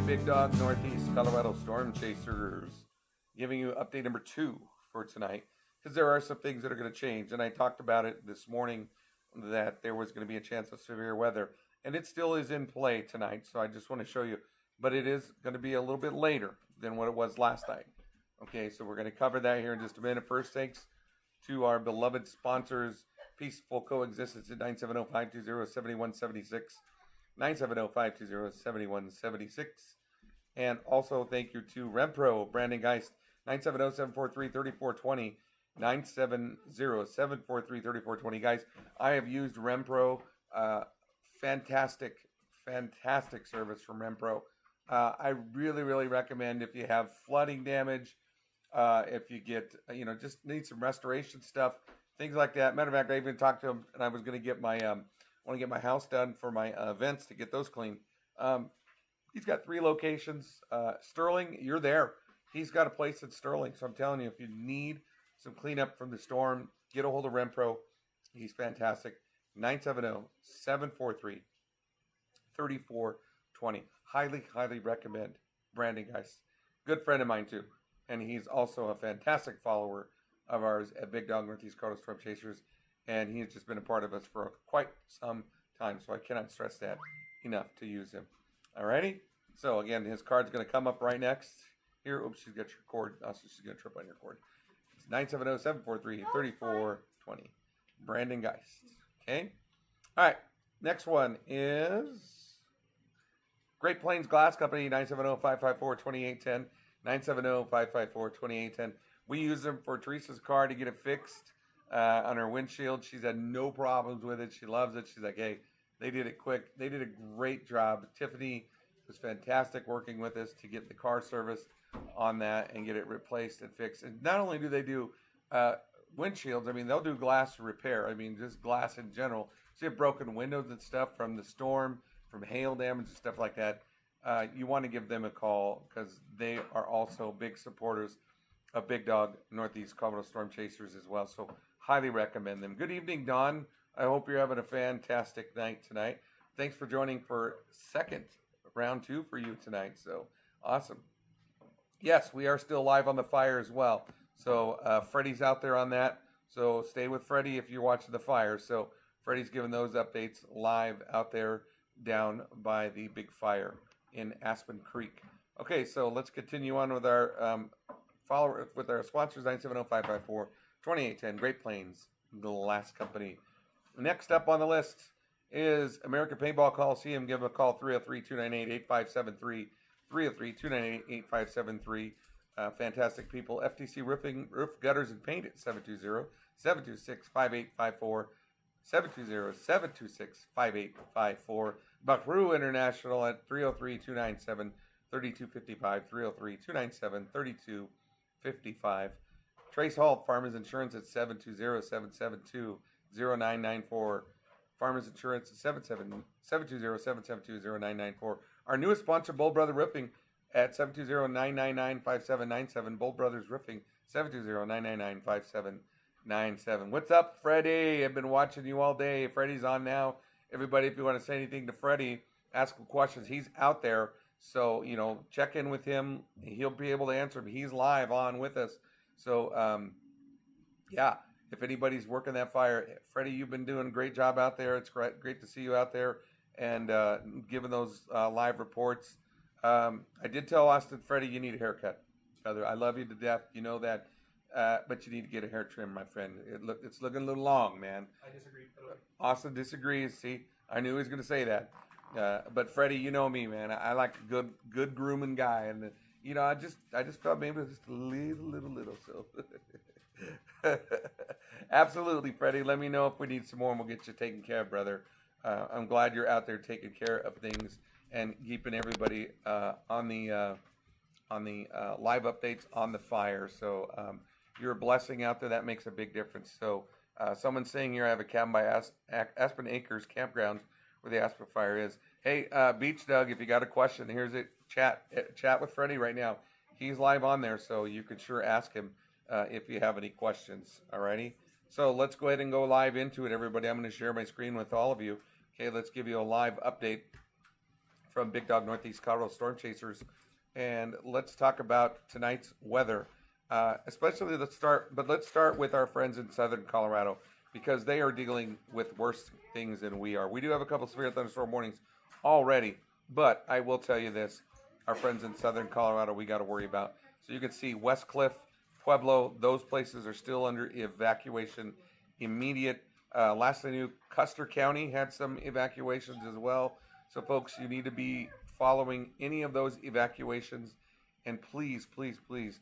Big Dog Northeast Colorado Storm Chasers, giving you update number 2 for tonight because there are some things that are going to change. And I talked about it this morning that there was going to be a chance of severe weather, and it still is in play tonight. So I just want to show you, but it is going to be a little bit later than what it was last night. Okay, so we're going to cover that here in just a minute. First, thanks to our beloved sponsors, Peaceful Coexistence at 970-520-7176. 970-520-7176. And also thank you to Rempro, Brandon Geist, 970-743-3420, 970-743-3420. Guys, I have used Rempro. Fantastic service from Rempro. I really recommend if you have flooding damage, if you get, just need some restoration stuff, things like that. Matter of fact, I even talked to him, and I was going to get my, want to get my house done for my events to get those clean. He's got 3 locations. Sterling, you're there. He's got a place in Sterling. So I'm telling you, if you need some cleanup from the storm, get a hold of Rempro. He's fantastic. 970-743-3420. Highly recommend Brandon Geist. Good friend of mine too. And he's also a fantastic follower of ours at Big Dog Northeast Colorado Storm Chasers. And he has just been a part of us for quite some time. So I cannot stress that enough to use him. Alrighty? So again, his card's going to come up right next. Here, oops, she's got your cord. Also, she's going to trip on your cord. It's 970-743-3420. Brandon Geist. Okay? Alright. Next one is Great Plains Glass Company, 970-554-2810. 970-554-2810. We use them for Teresa's car to get it fixed. On her windshield. She's had no problems with it. She loves it. She's like, hey, they did it quick. They did a great job. Tiffany was fantastic working with us to get the car serviced on that and get it replaced and fixed. And not only do they do windshields, I mean, they'll do glass repair. I mean, just glass in general. So you have broken windows and stuff from the storm, from hail damage and stuff like that. You want to give them a call because they are also big supporters of Big Dog Northeast Colorado Storm Chasers as well. So highly recommend them. Good evening, Don. I hope you're having a fantastic night tonight. Thanks for joining for second round 2 for you tonight. So awesome. Yes, we are still live on the fire as well. So Freddie's out there on that. So stay with Freddie if you're watching the fire. So Freddie's giving those updates live out there down by the big fire in Aspen Creek. Okay, so let's continue on with our with our sponsors, 970-554-2810, Great Plains Glass Company. Next up on the list is American Paintball Coliseum. Give them a call, 303-298-8573, 303-298-8573. Fantastic people. FTC Roofing, Roof, Gutters, and Paint at 720-726-5854, 720-726-5854. Bakru International at 303-297-3255, 303-297-3255. Trace Hall, Farmers Insurance at 720-772-0994. Farmers Insurance at 720-772-0994. Our newest sponsor, Bold Brother Roofing, at 720-999-5797. Bold Brothers Roofing, 720-999-5797. What's up, Freddie? I've been watching you all day. Freddie's on now. Everybody, if you want to say anything to Freddie, ask him questions. He's out there. So, check in with him. He'll be able to answer them. He's live on with us. So, yeah, if anybody's working that fire, Freddie, you've been doing a great job out there. It's great to see you out there and giving those live reports. I did tell Austin, Freddie, you need a haircut. Brother, I love you to death. You know that. But you need to get a hair trim, my friend. It's looking a little long, man. I disagree totally. Austin disagrees. See, I knew he was going to say that. But Freddie, you know me, man. I like a good grooming guy, and I just felt maybe just a little. So, absolutely, Freddie. Let me know if we need some more, and we'll get you taken care of, brother. I'm glad you're out there taking care of things and keeping everybody on the live updates on the fire. So you're a blessing out there. That makes a big difference. So someone's saying here, I have a cabin by Aspen Acres Campground where the Aspen Fire is. Hey, Beach Doug, if you got a question, here's it. Chat with Freddie right now. He's live on there, so you can sure ask him if you have any questions. Alrighty. So let's go ahead and go live into it, everybody. I'm going to share my screen with all of you. Okay, let's give you a live update from Big Dog Northeast Colorado Storm Chasers, and let's talk about tonight's weather. Especially let's start with our friends in Southern Colorado because they are dealing with worse things than we are. We do have a couple severe thunderstorm warnings already, but I will tell you this: our friends in Southern Colorado, we got to worry about. So you can see West Cliff, Pueblo; those places are still under evacuation, immediate. Last I knew, Custer County had some evacuations as well. So, folks, you need to be following any of those evacuations, and please, please, please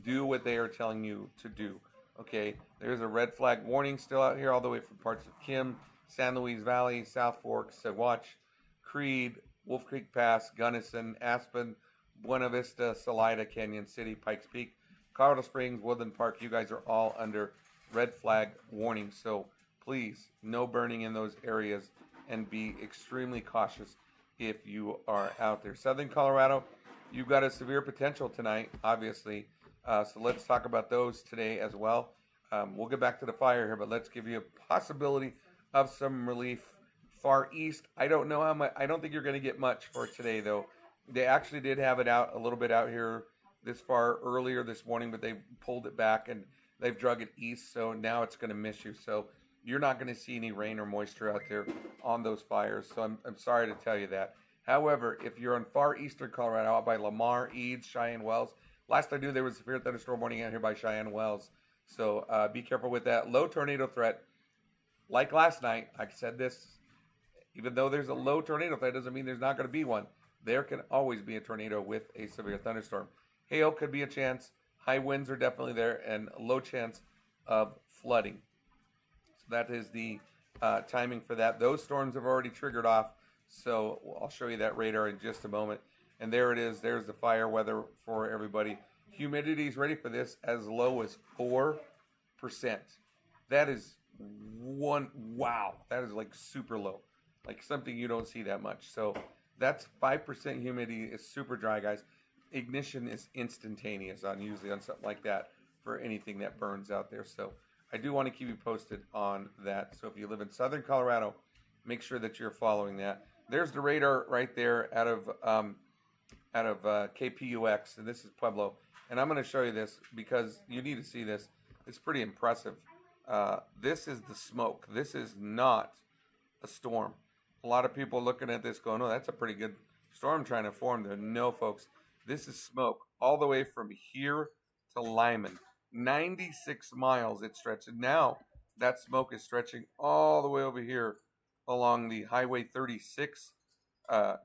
do what they are telling you to do. Okay, there's a red flag warning still out here, all the way from parts of Kim, San Luis Valley, South Fork, Saguache, Creed, Wolf Creek Pass, Gunnison, Aspen, Buena Vista, Salida, Canyon City, Pikes Peak, Colorado Springs, Woodland Park. You guys are all under red flag warning. So please, no burning in those areas, and be extremely cautious if you are out there. Southern Colorado, you've got a severe potential tonight, obviously. So let's talk about those today as well. We'll get back to the fire here, but let's give you a possibility of some relief. Far east, I don't know how much. I don't think you're going to get much for today, though. They actually did have it out a little bit out here this far earlier this morning, but they pulled it back and they've drug it east, so now it's going to miss you. So you're not going to see any rain or moisture out there on those fires. So I'm sorry to tell you that. However, if you're in far eastern Colorado, out by Lamar, Eads, Cheyenne Wells, last I knew there was a severe thunderstorm warning out here by Cheyenne Wells. So be careful with that. Low tornado threat. Like last night, I said this, even though there's a low tornado threat, doesn't mean there's not going to be one. There can always be a tornado with a severe thunderstorm. Hail could be a chance. High winds are definitely there, and a low chance of flooding. So that is the timing for that. Those storms have already triggered off, so I'll show you that radar in just a moment. And there it is. There's the fire weather for everybody. Humidity is ready for this as low as 4%. That is wow. That is like super low, like something you don't see that much. So that's 5% humidity. Is super dry, guys. Ignition is instantaneous usually on something like that for anything that burns out there. So I do want to keep you posted on that. So if you live in Southern Colorado, make sure that you're following that. There's the radar right there out of KPUX, and this is Pueblo. And I'm going to show you this because you need to see this. It's pretty impressive. This is the smoke. This is not a storm. A lot of people looking at this going, oh, that's a pretty good storm trying to form there. No, folks. This is smoke all the way from here to Lyman. 96 miles it stretched. And now that smoke is stretching all the way over here along the Highway 36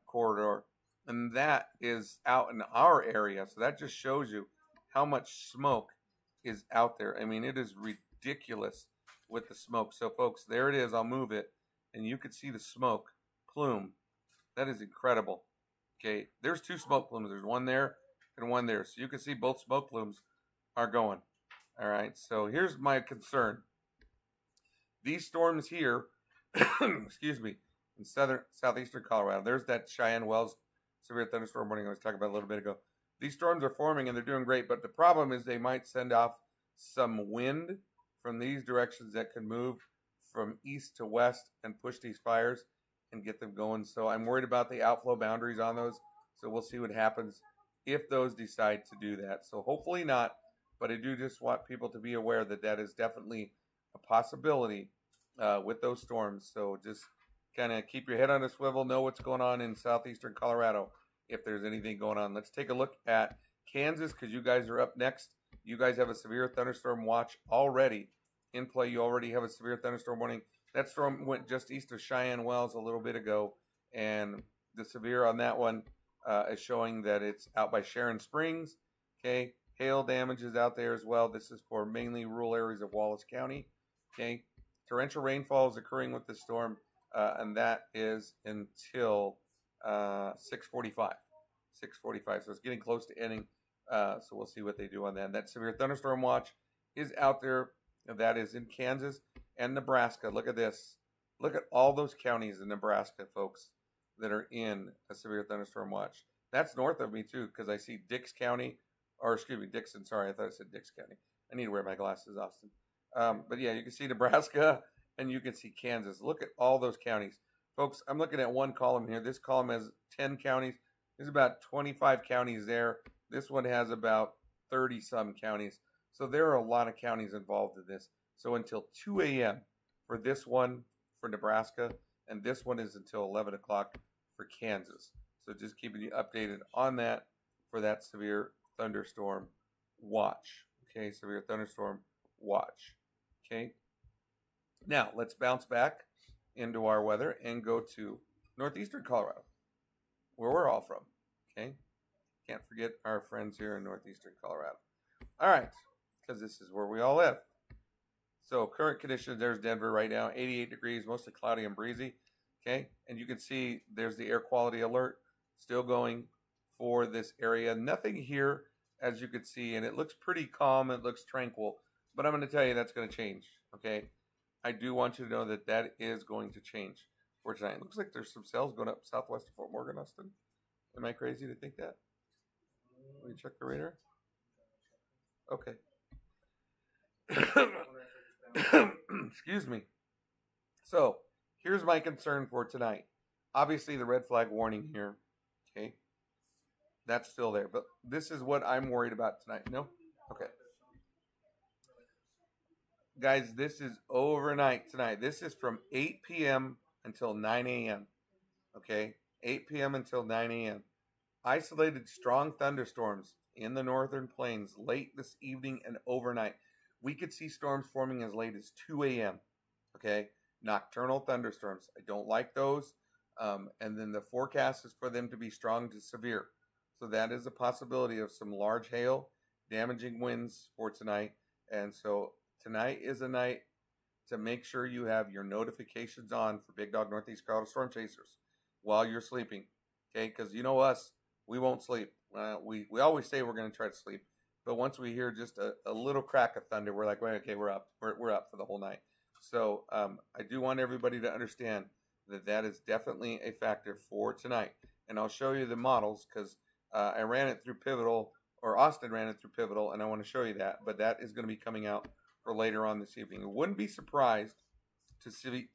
corridor. And that is out in our area. So that just shows you how much smoke is out there. I mean, it is ridiculous with the smoke. So, folks, there it is. I'll move it. And you can see the smoke plume. That is incredible. Okay, there's two smoke plumes. There's one there and one there. So you can see both smoke plumes are going. All right, so here's my concern. These storms here, excuse me, in southeastern Colorado, there's that Cheyenne Wells severe thunderstorm warning I was talking about a little bit ago. These storms are forming and they're doing great, but the problem is they might send off some wind from these directions that can move from east to west and push these fires and get them going. So I'm worried about the outflow boundaries on those. So we'll see what happens if those decide to do that. So hopefully not, but I do just want people to be aware that that is definitely a possibility with those storms. So just kind of keep your head on a swivel, know what's going on in southeastern Colorado if there's anything going on. Let's take a look at Kansas because you guys are up next. You guys have a severe thunderstorm watch already in play. You already have a severe thunderstorm warning. That storm went just east of Cheyenne Wells a little bit ago, and the severe on that one is showing that it's out by Sharon Springs. Okay, hail damage is out there as well. This is for mainly rural areas of Wallace County. Okay, torrential rainfall is occurring with the storm, and that is until 6:45. 6:45. So it's getting close to ending. So we'll see what they do on that. That severe thunderstorm watch is out there. That is in Kansas and Nebraska. Look at this. Look at all those counties in Nebraska, folks, that are in a severe thunderstorm watch. That's north of me, too, because I see Dixon. Sorry, I thought I said Dix County. I need to wear my glasses, Austin. But yeah, you can see Nebraska and you can see Kansas. Look at all those counties. Folks, I'm looking at one column here. This column has 10 counties. There's about 25 counties there. This one has about 30 some counties. So there are a lot of counties involved in this. So until 2 a.m. for this one for Nebraska, and this one is until 11 o'clock for Kansas. So just keeping you updated on that for that severe thunderstorm watch. Okay, severe thunderstorm watch. Okay. Now let's bounce back into our weather and go to northeastern Colorado, where we're all from. Okay. Can't forget our friends here in northeastern Colorado. All right, because this is where we all live. So current conditions, there's Denver right now, 88 degrees, mostly cloudy and breezy. Okay, and you can see there's the air quality alert still going for this area. Nothing here, as you can see, and it looks pretty calm. It looks tranquil, but I'm going to tell you that's going to change. Okay, I do want you to know that that is going to change for tonight. It looks like there's some cells going up southwest of Fort Morgan, Austin. Am I crazy to think that? Let me check the radar. Okay. Excuse me. So here's my concern for tonight. Obviously, the red flag warning here. Okay. That's still there. But this is what I'm worried about tonight. No? Okay. Guys, this is overnight tonight. This is from 8 p.m. until 9 a.m. Okay? 8 p.m. until 9 a.m. Isolated strong thunderstorms in the northern plains late this evening and overnight. We could see storms forming as late as 2 a.m. Okay? Nocturnal thunderstorms. I don't like those. And then the forecast is for them to be strong to severe. So that is a possibility of some large hail, damaging winds for tonight. And so tonight is a night to make sure you have your notifications on for Big Dog Northeast Colorado Storm Chasers while you're sleeping. Okay? Because you know us, we won't sleep. We always say we're going to try to sleep. But once we hear just a little crack of thunder, we're like, wait, okay, we're up. We're up for the whole night. So I do want everybody to understand that that is definitely a factor for tonight. And I'll show you the models because I ran it through Pivotal, or Austin ran it through Pivotal, and I want to show you that. But that is going to be coming out for later on this evening. I wouldn't be surprised to see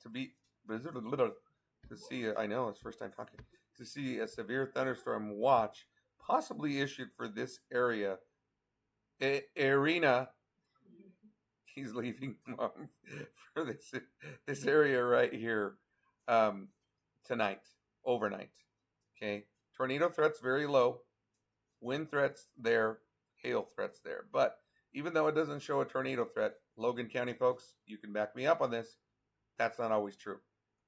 I know it's first time talking, to see a severe thunderstorm watch possibly issued for this area. Arena, he's leaving Mom, for this area right here tonight, overnight. Okay, tornado threats very low, wind threats there, hail threats there. But even though it doesn't show a tornado threat, Logan County folks, you can back me up on this. That's not always true.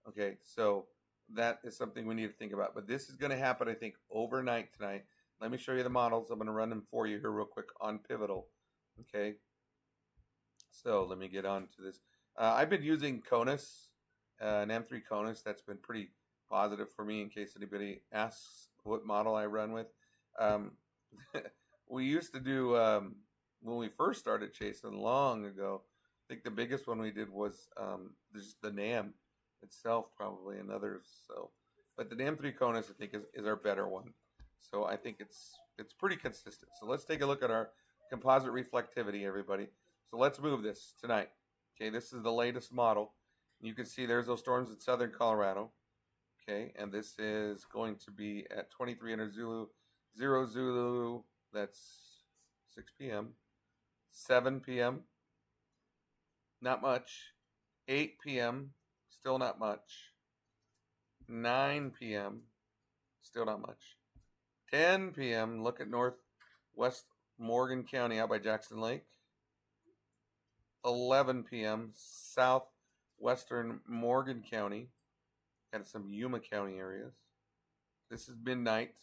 Okay, so that is something we need to think about. But this is going to happen, I think, overnight tonight. Let me show you the models. I'm going to run them for you here real quick on Pivotal. Okay. So let me get on to this. I've been using CONUS, an M3 CONUS. That's been pretty positive for me in case anybody asks what model I run with. We used to do, when we first started chasing long ago, I think the biggest one we did was just the NAM itself, probably, and others. So, but the NAM 3 CONUS, I think, is our better one. So I think it's pretty consistent. So let's take a look at our composite reflectivity, everybody. So let's move this tonight. Okay, this is the latest model. You can see there's those storms in southern Colorado. Okay, and this is going to be at 2300 Zulu, 0 Zulu, that's 6 p.m., 7 p.m., not much, 8 p.m., still not much, 9 p.m., still not much, 10 p.m., look at northwest Morgan County out by Jackson Lake, 11 p.m., southwestern Morgan County, and some Yuma County areas. This is midnight.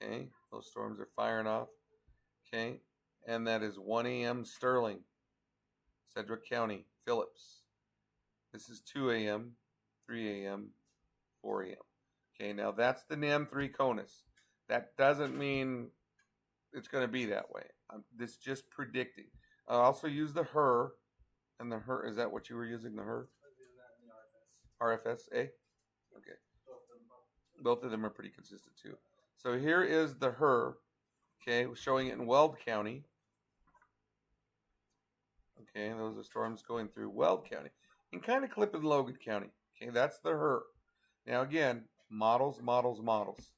Okay, those storms are firing off. Okay, and that is 1 a.m. Sterling, Sedgwick County, Phillips. This is 2 a.m., 3 a.m., 4 a.m. Okay, now that's the NAM 3 CONUS. That doesn't mean it's going to be that way. This is just predicting. I also use the HER, and the HER, is that what you were using, the HER? RFS, eh? Okay. Both of them are pretty consistent too. So here is the HER, okay, showing it in Weld County. Okay, those are storms going through Weld County. And kind of clip in Logan County. Okay, that's the her. Now again, models, models, models.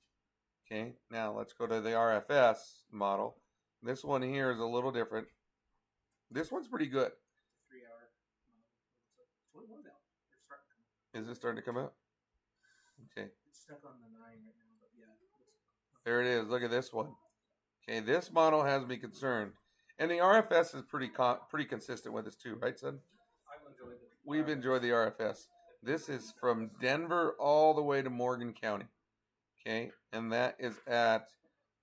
Okay, now let's go to the RFS model. This one here is a little different. This one's pretty good. 3 hour. What was that? They're starting to come out. Is it starting to come out? Okay. It's stuck on the 9 right now, but yeah. There it is. Look at this one. Okay, this model has me concerned. And the RFS is pretty consistent with us too, right, son? I've enjoyed it. We've enjoyed the RFS. This is from Denver all the way to Morgan County. Okay, and that is at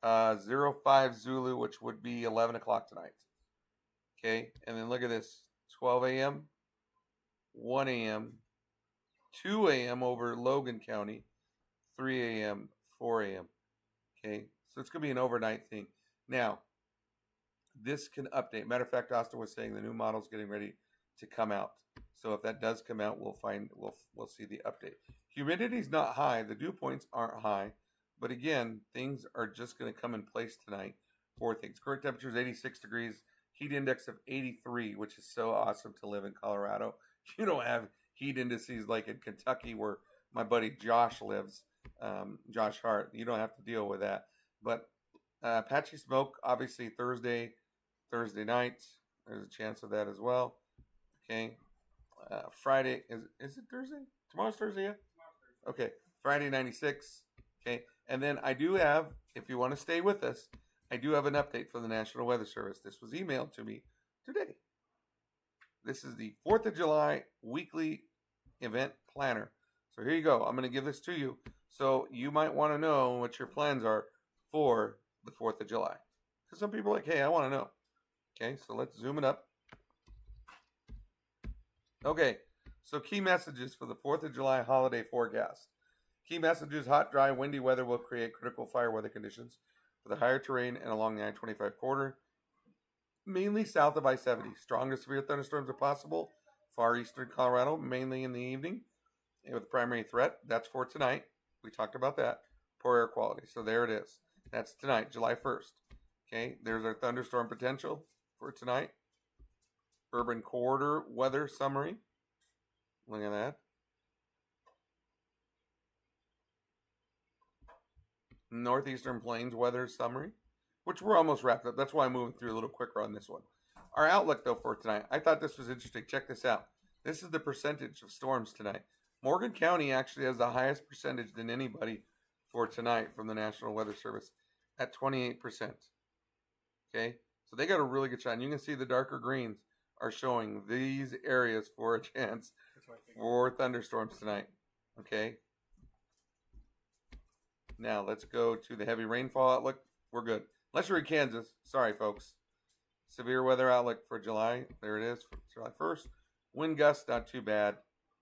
05 Zulu, which would be 11 o'clock tonight. Okay, and then look at this 12 a.m., 1 a.m., 2 a.m. over Logan County, 3 a.m., 4 a.m. Okay, so it's going to be an overnight thing. Now, this can update. Matter of fact, Austin was saying the new model's getting ready to come out. So if that does come out, we'll see the update. Humidity's not high. The dew points aren't high. But again, things are just going to come in place tonight for things. Current temperature is 86 degrees. Heat index of 83, which is so awesome to live in Colorado. You don't have heat indices like in Kentucky where my buddy Josh lives, Josh Hart. You don't have to deal with that. But patchy smoke, obviously Thursday night. There's a chance of that as well. Okay. Friday, is it Thursday? Tomorrow's Thursday, yeah? Okay. Friday, 96. Okay. And then I do have, if you want to stay with us, I do have an update from the National Weather Service. This was emailed to me today. This is the 4th of July weekly event planner. So here you go. I'm going to give this to you. So you might want to know what your plans are for the 4th of July. Because some people are like, hey, I want to know. Okay, so let's zoom it up. Okay, so key messages for the 4th of July holiday forecast. Key messages: hot, dry, windy weather will create critical fire weather conditions for the higher terrain and along the I-25 corridor, mainly south of I-70. Strong to severe thunderstorms are possible. Far eastern Colorado, mainly in the evening, and with primary threat. That's for tonight. We talked about that. Poor air quality. So there it is. That's tonight, July 1st. Okay, there's our thunderstorm potential for tonight. Urban corridor weather summary. Look at that. Northeastern Plains weather summary, which we're almost wrapped up. That's why I'm moving through a little quicker on this one. Our outlook, though, for tonight. I thought this was interesting. Check this out. This is the percentage of storms tonight. Morgan County actually has the highest percentage than anybody for tonight from the National Weather Service at 28%. Okay, so they got a really good shot. And you can see the darker greens are showing these areas for a chance for thunderstorms tonight. Okay. Now let's go to the heavy rainfall outlook. We're good. Unless you're in Kansas. Sorry, folks. Severe weather outlook for July. There it is for July 1st. Wind gusts, not too bad.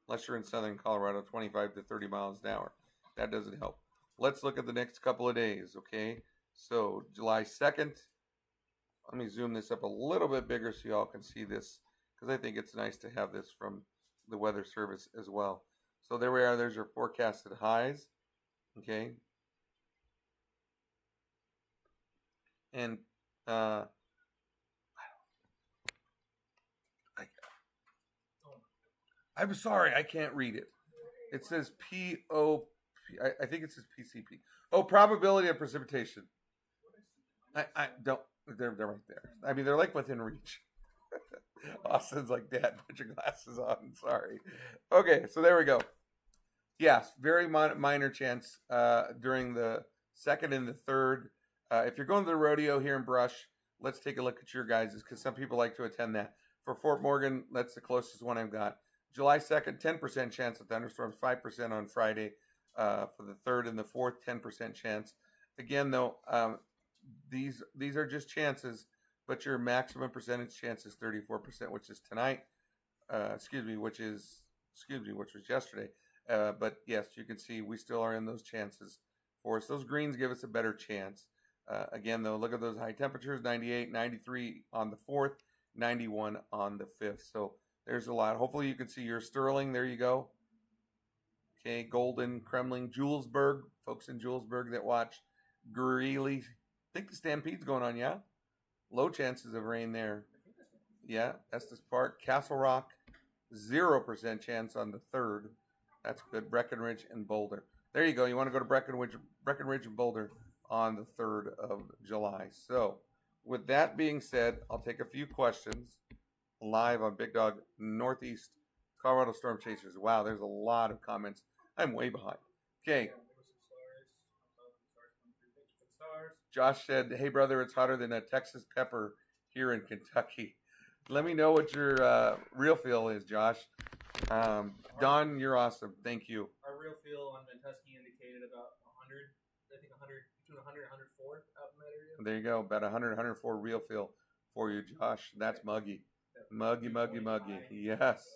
Unless you're in southern Colorado, 25 to 30 miles an hour. That doesn't help. Let's look at the next couple of days, okay? So July 2nd. Let me zoom this up a little bit bigger so y'all can see this, because I think it's nice to have this from the Weather Service as well. So there we are. There's your forecasted highs, okay? And I'm sorry, I can't read it. It says POP. I think it says PCP. Oh, probability of precipitation. I don't. They're right there. I mean, they're like within reach. Austin's like, Dad, put your glasses on. Sorry. Okay, so there we go. Yes, very minor chance during the 2nd and the 3rd. If you're going to the rodeo here in Brush, let's take a look at your guys' because some people like to attend that. For Fort Morgan, that's the closest one I've got. July 2nd, 10% chance of thunderstorms, 5% on Friday. For the 3rd and the 4th, 10% chance. Again, though, these are just chances, but your maximum percentage chance is 34%, which is tonight. Which was yesterday. But yes, you can see we still are in those chances for us. Those greens give us a better chance. Again, though, look at those high temperatures, 98, 93 on the 4th, 91 on the 5th. So there's a lot. Hopefully you can see your Sterling. There you go. Okay, Golden, Kremling, Julesburg. Folks in Julesburg that watch Greeley. I think the Stampede's going on, yeah? Low chances of rain there. Yeah, Estes Park. Castle Rock, 0% chance on the 3rd. That's good. Breckenridge and Boulder. There you go. You want to go to Breckenridge and Boulder on the 3rd of July. So, with that being said, I'll take a few questions live on Big Dog Northeast Colorado Storm Chasers. Wow, there's a lot of comments. I'm way behind. Okay. Yeah, there were some stars. Stars coming through. Thank you for the stars. Josh said, "Hey brother, it's hotter than a Texas pepper here in Kentucky." Let me know what your real feel is, Josh. Don, you're awesome. Thank you. Our real feel on Ventusky indicated about 100. I think 100 between 100 and 104 out in that area. There you go. About 100, 104 real feel for you, Josh. That's muggy. Muggy, muggy, muggy. Yes.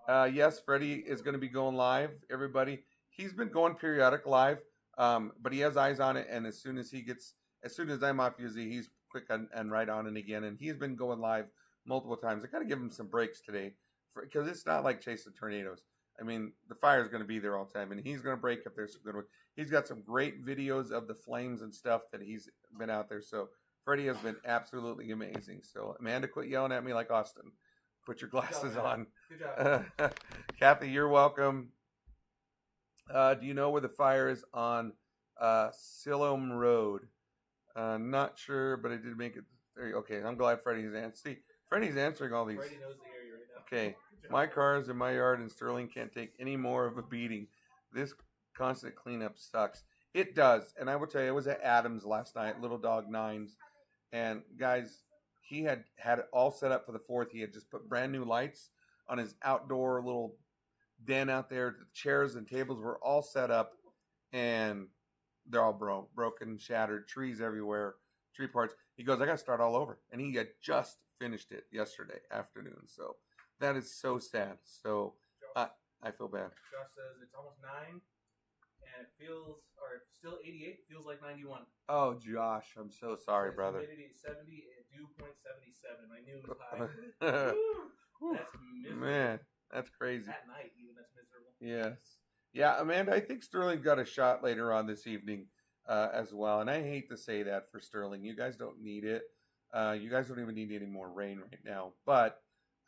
Yes, Freddie is going to be going live, everybody. He's been going periodic live, but he has eyes on it. And as soon as I'm off usually, he's quick and right on it again. And he's been going live multiple times. I got to give him some breaks today because it's not like chasing tornadoes. I mean, the fire is going to be there all the time, and he's going to break if there's some good one. He's got some great videos of the flames and stuff that he's been out there. So Freddie has been absolutely amazing. So Amanda, quit yelling at me like Austin. Put your glasses on. Good job. Kathy, you're welcome. Do you know where the fire is on Siloam Road? Not sure, but I did make it. Okay, I'm glad Freddie's answering. See, Freddie's answering all these. Freddie knows the area right now. Okay. My cars in my yard in Sterling can't take any more of a beating. This constant cleanup sucks. It does. And I will tell you, I was at Adams last night, Little Dog Nines. And guys, he had it all set up for the 4th. He had just put brand new lights on his outdoor little den out there. The chairs and tables were all set up. And they're all broken, shattered, trees everywhere, tree parts. He goes, I got to start all over. And he had just finished it yesterday afternoon. So that is so sad. So I feel bad. Josh says it's almost 9, and it feels, or still 88, feels like 91. Oh, Josh, I'm so sorry, Says brother. Humidity 70 and dew point 77. I knew it was high. Woo! That's miserable. Man, that's crazy. At night, even that's miserable. Yes. Yeah, Amanda, I think Sterling got a shot later on this evening as well. And I hate to say that for Sterling. You guys don't need it. You guys don't even need any more rain right now. But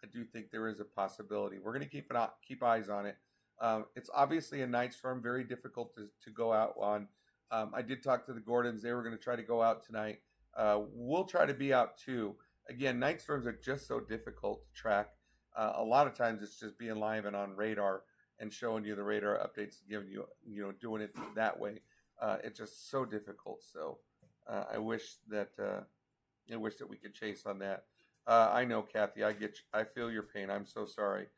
I do think there is a possibility. We're going to keep eyes on it. It's obviously a night storm, very difficult to go out on. I did talk to the Gordons. They were going to try to go out tonight. We'll try to be out too. Again, night storms are just so difficult to track. A lot of times it's just being live and on radar and showing you the radar updates, giving you, doing it that way. It's just so difficult. So I wish that we could chase on that. I know, Kathy. I feel your pain. I'm so sorry.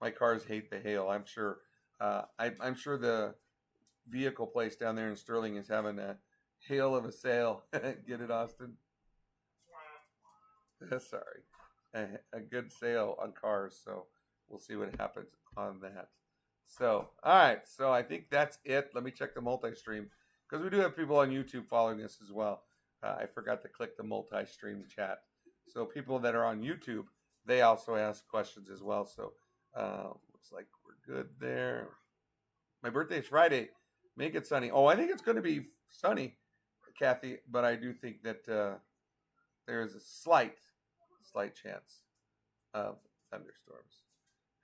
My cars hate the hail. I'm sure. I'm sure the vehicle place down there in Sterling is having a hail of a sale. Get it, Austin? Sorry, a good sale on cars. So we'll see what happens on that. So all right. So I think that's it. Let me check the multi-stream because we do have people on YouTube following us as well. I forgot to click the multi-stream chat. So people that are on YouTube, they also ask questions as well. So looks like we're good there. My birthday is Friday. Make it sunny. Oh, I think it's going to be sunny, Kathy. But I do think that there is a slight chance of thunderstorms.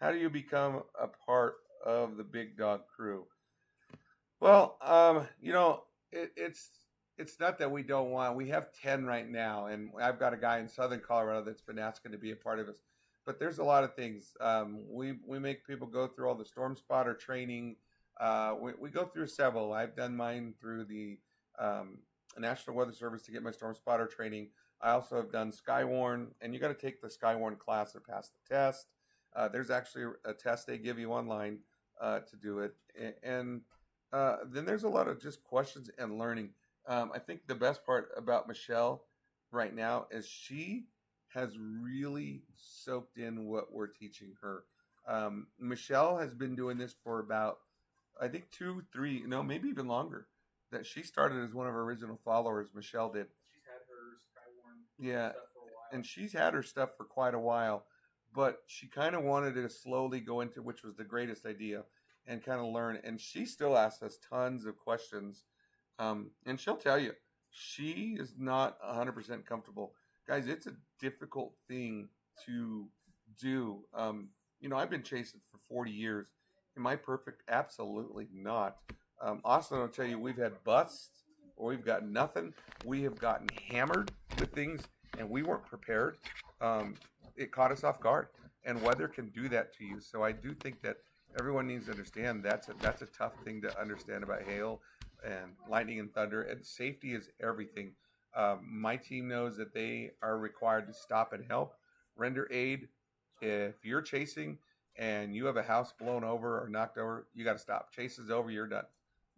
How do you become a part of the Big Dog crew? Well, it's not that we don't want. We have 10 right now, and I've got a guy in Southern Colorado that's been asking to be a part of us. But there's a lot of things. We make people go through all the storm spotter training. We go through several. I've done mine through the National Weather Service to get my storm spotter training. I also have done Skywarn, and you got to take the Skywarn class to pass the test. There's actually a test they give you online to do it, and then there's a lot of just questions and learning. I think the best part about Michelle right now is she has really soaked in what we're teaching her. Michelle has been doing this for about, I think 2, 3, maybe even longer. That she started as one of our original followers. Michelle did. She's had her Skywarn stuff for a while. And she's had her stuff for quite a while, but she kind of wanted to slowly go into, which was the greatest idea, and kind of learn. And she still asks us tons of questions. And she'll tell you, she is not 100% comfortable. Guys, it's a difficult thing to do. I've been chasing for 40 years, Am I perfect? Absolutely not. Austin will tell you we've had busts or we've got nothing. We have gotten hammered with things and we weren't prepared. It caught us off guard, and weather can do that to you. So I do think that everyone needs to understand that's a tough thing to understand about hail and lightning and thunder. And safety is everything. My team knows that they are required to stop and help, render aid. If you're chasing and you have a house blown over or knocked over, you got to stop. Chase is over. You're done.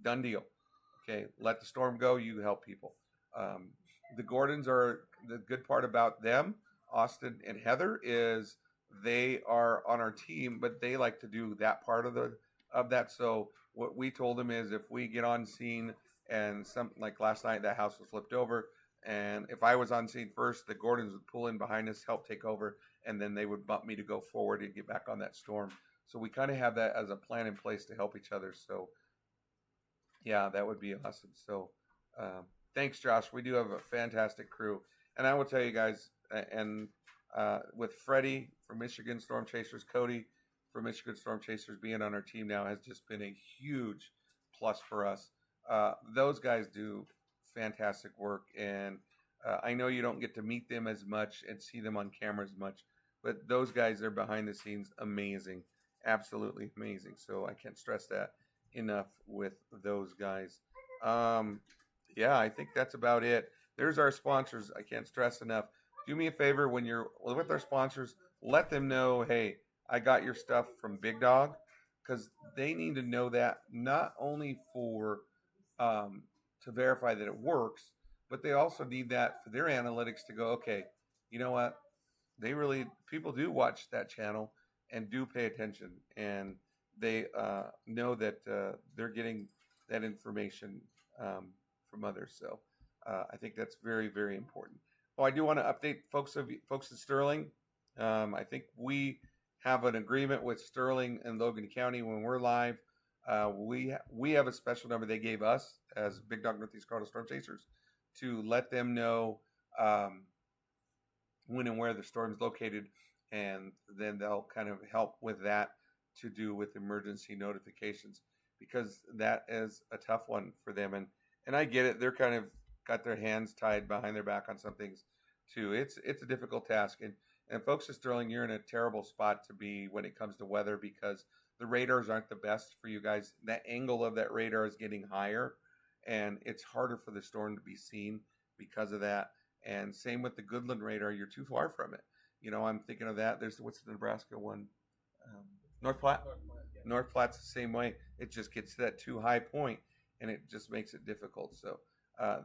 Done deal. Okay, let the storm go. You help people. The Gordons are the good part about them. Austin and Heather is they are on our team, but they like to do that part of that. So what we told them is if we get on scene and something like last night, that house was flipped over, and if I was on scene first, the Gordons would pull in behind us, help take over, and then they would bump me to go forward and get back on that storm. So we kind of have that as a plan in place to help each other. So yeah, that would be awesome. So thanks, Josh. We do have a fantastic crew. And I will tell you guys, and with Freddie from Michigan Storm Chasers, Cody from Michigan Storm Chasers being on our team now has just been a huge plus for us. Those guys do fantastic work. And I know you don't get to meet them as much and see them on camera as much, but those guys are behind the scenes amazing. Absolutely amazing. So I can't stress that enough with those guys. Yeah, I think that's about it. There's our sponsors. I can't stress enough. Do me a favor when you're with our sponsors, let them know, hey, I got your stuff from Big Dog, because they need to know that not only for to verify that it works, but they also need that for their analytics to go, okay, you know what? People do watch that channel and do pay attention, and they know that they're getting that information from others. So I think that's very, very important. Oh, I do want to update folks at Sterling. I think we have an agreement with Sterling and Logan County when we're live. We have a special number they gave us as Big Dog Northeast Colorado Storm Chasers to let them know when and where the storm's located, and then they'll kind of help with that to do with emergency notifications, because that is a tough one for them. And I get it. They're kind of got their hands tied behind their back on some things too. It's a difficult task. And folks at Sterling, you're in a terrible spot to be when it comes to weather, because the radars aren't the best for you guys. That angle of that radar is getting higher, and it's harder for the storm to be seen because of that. And same with the Goodland radar, you're too far from it. You know, I'm thinking of that. What's the Nebraska one? North Platte. Yeah. North Platte's the same way. It just gets to that too high point, and it just makes it difficult. So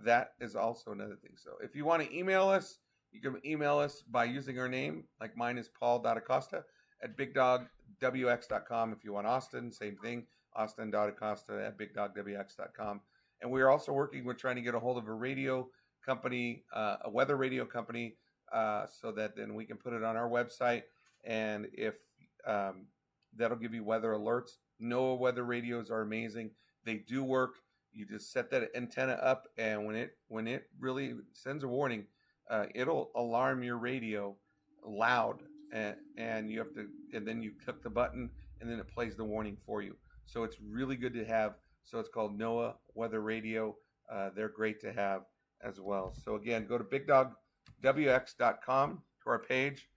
that is also another thing. So if you want to email us, you can email us by using our name. Like mine is Paul.Acosta at BigDogWX.com. If you want Austin, same thing, Austin.Acosta at BigDogWX.com. And we are also working with trying to get a hold of a radio company, a weather radio company, so that then we can put it on our website. And if that'll give you weather alerts. NOAA weather radios are amazing. They do work. You just set that antenna up, and when it really sends a warning, it'll alarm your radio loud, and you have to, and then you click the button, and then it plays the warning for you. So it's really good to have. So it's called NOAA Weather Radio. They're great to have as well. So again, go to BigDogWX.com to our page.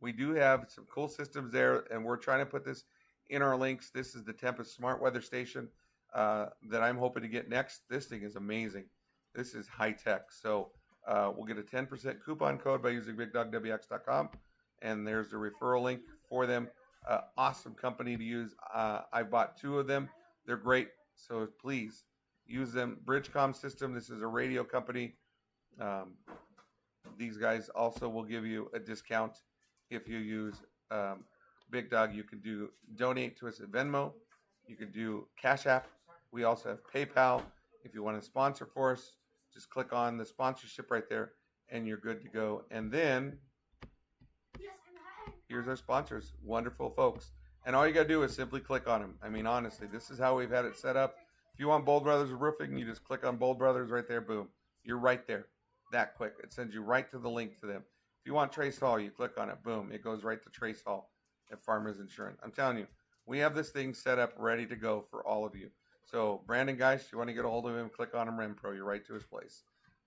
We do have some cool systems there, and we're trying to put this in our links. This is the Tempest Smart Weather Station that I'm hoping to get next. This thing is amazing. This is high tech. So we'll get a 10% coupon code by using BigDogWX.com, and there's a referral link for them. Awesome company to use. I bought 2 of them. They're great. So please use them. Bridgecom System. This is a radio company. These guys also will give you a discount if you use Big Dog. You can donate to us at Venmo. You can do Cash App. We also have PayPal. If you want to sponsor for us, just click on the sponsorship right there, and you're good to go. And then here's our sponsors, wonderful folks. And all you got to do is simply click on them. I mean, honestly, this is how we've had it set up. If you want Bold Brothers Roofing, you just click on Bold Brothers right there. Boom. You're right there. That quick. It sends you right to the link to them. If you want Trace Hall, you click on it. Boom. It goes right to Trace Hall at Farmers Insurance. I'm telling you, We have this thing set up ready to go for all of you. So Brandon Geist, you want to get a hold of him, click on him, RenPro. You're right to his place.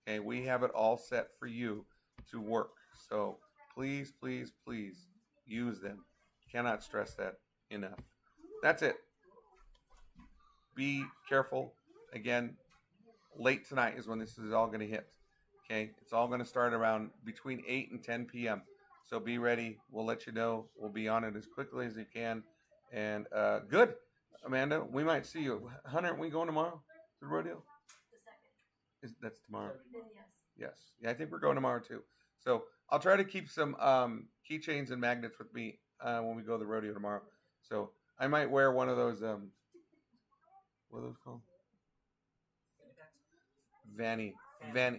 Okay, we have it all set for you to work. So please, please, please use them. Cannot stress that enough. That's it. Be careful. Again, late tonight is when this is all going to hit. Okay, it's all going to start around between 8 and 10 p.m. So be ready. We'll let you know. We'll be on it as quickly as we can. And good, Amanda. We might see you. Hunter, are we going tomorrow to the rodeo? The 2nd. That's tomorrow. Then yes. Yes. Yeah, I think we're going tomorrow too. So I'll try to keep some keychains and magnets with me when we go to the rodeo tomorrow. So I might wear one of those. What are those called? Fanny pack.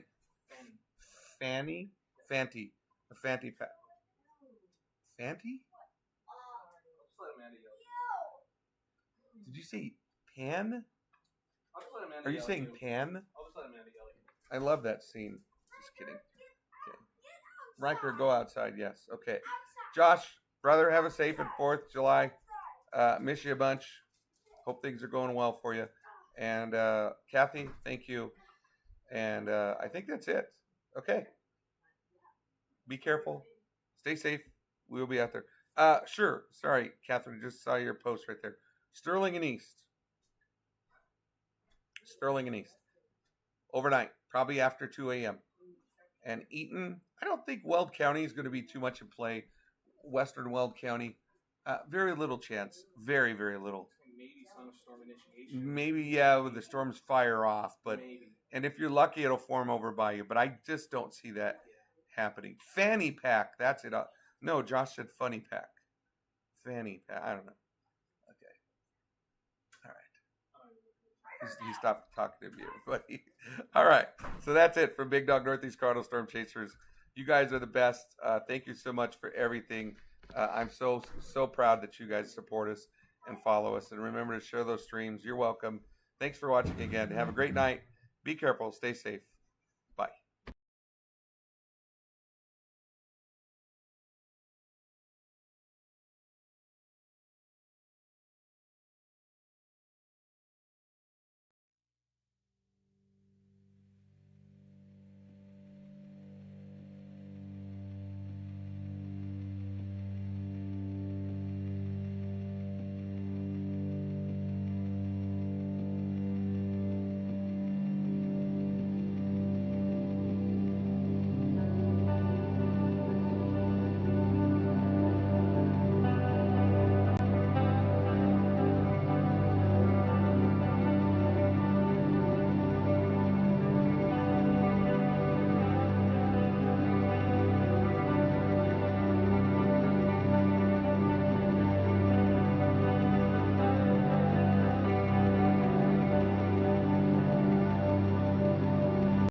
Fanty? I'll just let Amanda yell. Did you say pan? I'll just let Amanda Are you yell saying too. pan? I'll just let Amanda yell. I love that scene. Just kidding. Okay. Riker, go outside. Yes. Okay. Josh, brother, have a safe and 4th of July. Miss you a bunch. Hope things are going well for you. And Kathy, thank you. And I think that's it. Okay. Be careful. Stay safe. We will be out there. Sure. Sorry, Catherine. Just saw your post right there. Sterling and East. Overnight. Probably after 2 a.m. And Eaton. I don't think Weld County is going to be too much in play. Western Weld County. Very little chance. Very, very little. Maybe some storm initiation. Maybe, yeah, with the storms fire off. But Maybe. and if you're lucky, it'll form over by you. But I just don't see that happening. Fanny pack. That's it. No, Josh said funny pack. Fanny pack. I don't know. Okay. All right. He stopped talking to me, everybody. All right. So that's it for Big Dog Northeast Cardinal Storm Chasers. You guys are the best. Thank you so much for everything. I'm so proud that you guys support us and follow us. And remember to share those streams. You're welcome. Thanks for watching again. Have a great night. Be careful. Stay safe.